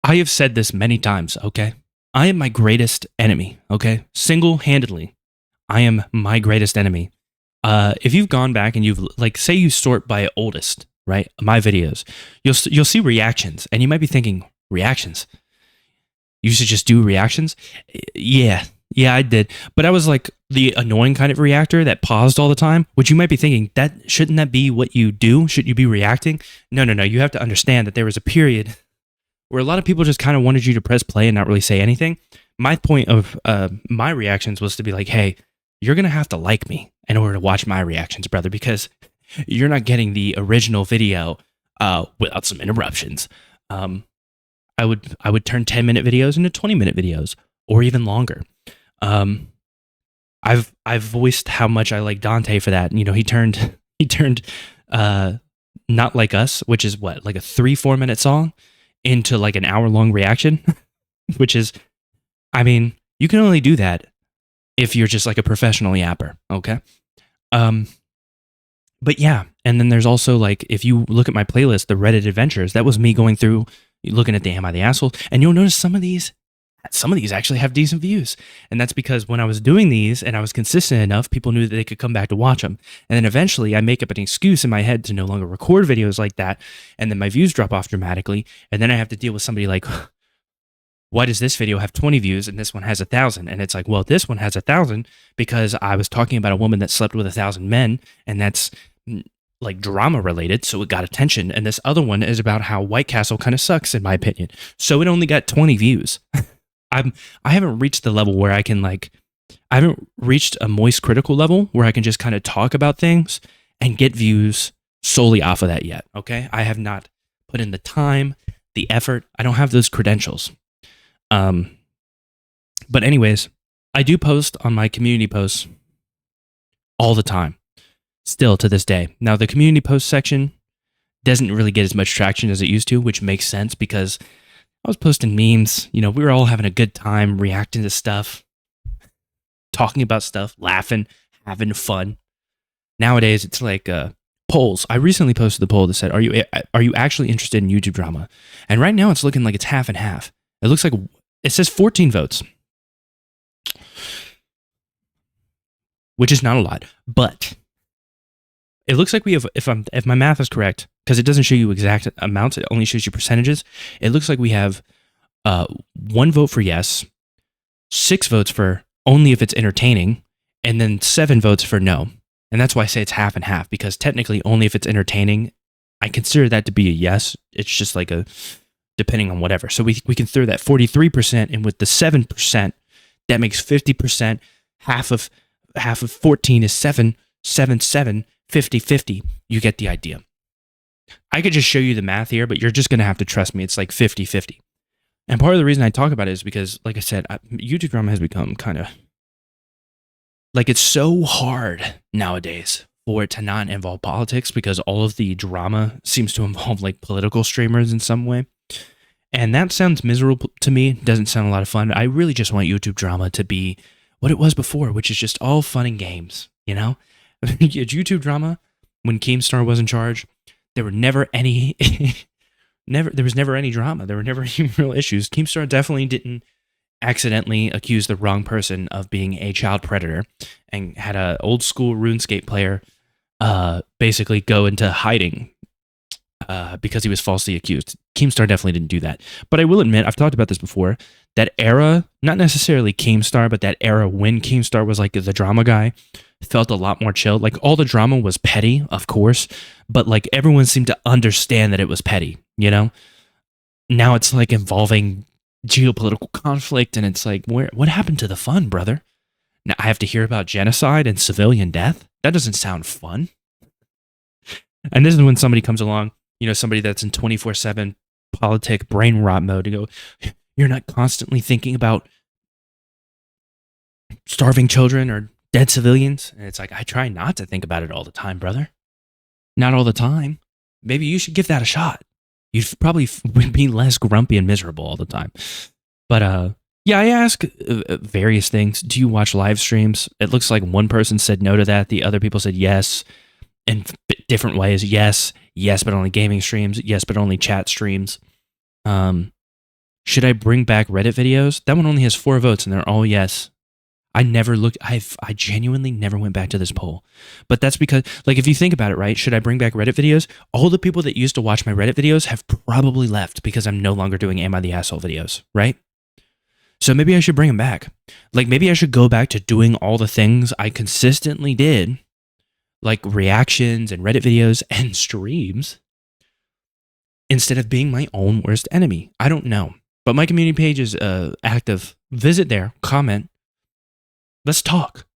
I have said this many times, okay? I am my greatest enemy, okay? Single-handedly, I am my greatest enemy. If you've gone back and you've, like, say you sort by oldest, right? My videos, you'll see reactions, and you might be thinking, reactions? You should just do reactions? Yeah, I did. But I was like the annoying kind of reactor that paused all the time, which you might be thinking, shouldn't that be what you do? Shouldn't you be reacting? No. You have to understand that there was a period where a lot of people just kind of wanted you to press play and not really say anything. My point of my reactions was to be like, hey, you're going to have to like me in order to watch my reactions, brother, because you're not getting the original video without some interruptions. I would turn 10-minute videos into 20-minute videos or even longer. I've voiced how much I like Dante for that. You know, he turned Not Like Us, which is what, like a 3-4 minute song, into like an hour-long reaction, which is, I mean, you can only do that if you're just like a professional yapper, okay? But yeah, and then there's also like, if you look at my playlist, the Reddit Adventures, that was me going through, looking at the Am I the Asshole, and you'll notice some of these actually have decent views. And that's because when I was doing these and I was consistent enough, people knew that they could come back to watch them. And then eventually I make up an excuse in my head to no longer record videos like that. And then my views drop off dramatically. And then I have to deal with somebody like, why does this video have 20 views and this one has 1,000? And it's like, well, this one has 1,000 because I was talking about a woman that slept with 1,000 men. And that's like drama related, so it got attention. And this other one is about how White Castle kind of sucks, in my opinion. So it only got 20 views. I haven't reached the level where I haven't reached a moist critical level where I can just kind of talk about things and get views solely off of that yet, okay? I have not put in the time, the effort. I don't have those credentials. But anyways, I do post on my community posts all the time, still to this day. Now, the community post section doesn't really get as much traction as it used to, which makes sense because I was posting memes. You know, we were all having a good time reacting to stuff, talking about stuff, laughing, having fun. Nowadays, it's like polls. I recently posted the poll that said, are you actually interested in YouTube drama? And right now, it's looking like it's half and half. It looks like it says 14 votes, which is not a lot, but it looks like we have, if my math is correct, because it doesn't show you exact amounts, it only shows you percentages. It looks like we have 1 vote for yes, 6 votes for only if it's entertaining, and then 7 votes for no. And that's why I say it's half and half, because technically only if it's entertaining, I consider that to be a yes. It's just like a, depending on whatever. So we can throw that 43% in with the 7%. That makes 50%. Half of 14 is 7, 50-50. You get the idea. I could just show you the math here, but you're just going to have to trust me. It's like 50-50. And part of the reason I talk about it is because, like I said, YouTube drama has become kind of like, it's so hard nowadays for it to not involve politics, because all of the drama seems to involve like political streamers in some way. And that sounds miserable to me. Doesn't sound a lot of fun. I really just want YouTube drama to be what it was before, which is just all fun and games, you know? YouTube drama, when Keemstar was in charge, there were never any there was never any drama. There were never any real issues. Keemstar definitely didn't accidentally accuse the wrong person of being a child predator and had an old school RuneScape player basically go into hiding because he was falsely accused. Keemstar definitely didn't do that. But I will admit, I've talked about this before, that era, not necessarily Keemstar, but that era when Keemstar was like the drama guy, felt a lot more chill. Like, all the drama was petty, of course, but like everyone seemed to understand that it was petty, you know? Now it's like involving geopolitical conflict, and it's like, what happened to the fun, brother? Now I have to hear about genocide and civilian death? That doesn't sound fun. And this is when somebody comes along, you know, somebody that's in 24/7 politic brain rot mode, to go, you're not constantly thinking about starving children or dead civilians? And it's like, I try not to think about it all the time, brother. Not all the time. Maybe you should give that a shot. You'd probably be less grumpy and miserable all the time. But yeah, I ask various things. Do you watch live streams? It looks like one person said no to that. The other people said yes in different ways. Yes, but only gaming streams. Yes, but only chat streams. Should I bring back Reddit videos? That one only has 4 votes and they're all yes. I never looked, I genuinely never went back to this poll. But that's because, like, if you think about it, right? Should I bring back Reddit videos? All the people that used to watch my Reddit videos have probably left because I'm no longer doing Am I the Asshole videos, right? So maybe I should bring them back. Like, maybe I should go back to doing all the things I consistently did, like reactions and Reddit videos and streams, instead of being my own worst enemy. I don't know. But my community page is active. Visit there, comment. Let's talk.